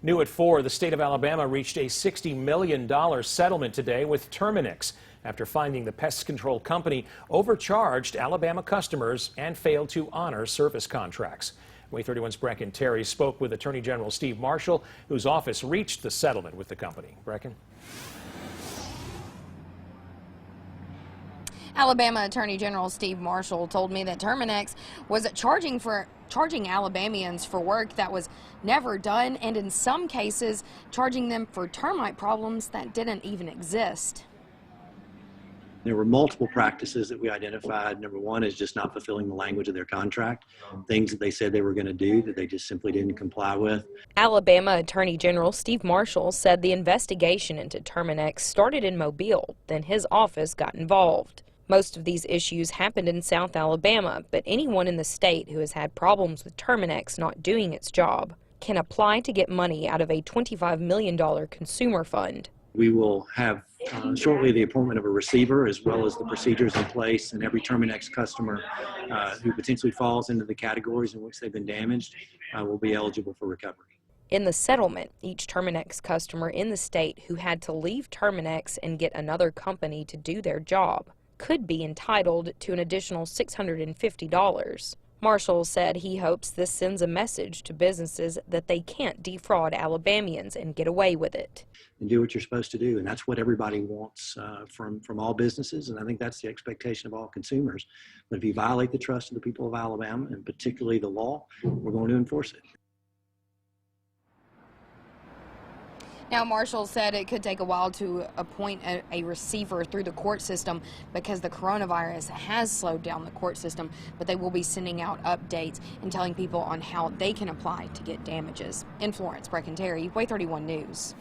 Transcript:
New at 4, the state of Alabama reached a $60 million settlement today with Terminix after finding the pest control company overcharged Alabama customers and failed to honor service contracts. WAAY 31's Brecken Terry spoke with Attorney General Steve Marshall, whose office reached the settlement with the company. Brecken. Alabama Attorney General Steve Marshall told me that Terminix was charging Alabamians for work that was never done, and in some cases charging them for termite problems that didn't even exist. There were multiple practices that we identified. Number one is just not fulfilling the language of their contract, things that they said they were going to do that they just simply didn't comply with. Alabama Attorney General Steve Marshall said the investigation into Terminix started in Mobile, then his office got involved. Most of these issues happened in South Alabama, but anyone in the state who has had problems with Terminix not doing its job can apply to get money out of a $25 million consumer fund. We will have shortly the appointment of a receiver, as well as the procedures in place, and every Terminix customer who potentially falls into the categories in which they've been damaged will be eligible for recovery. In the settlement, each Terminix customer in the state who had to leave Terminix and get another company to do their job could be entitled to an additional $650. Marshall said he hopes this sends a message to businesses that they can't defraud Alabamians and get away with it. And do what you're supposed to do, and that's what everybody wants from all businesses, and I think that's the expectation of all consumers. But if you violate the trust of the people of Alabama, and particularly the law, we're going to enforce it. Now, Marshall said it could take a while to appoint a receiver through the court system because the coronavirus has slowed down the court system, but they will be sending out updates and telling people on how they can apply to get damages. In Florence, Brecken Terry, WAAY 31 News.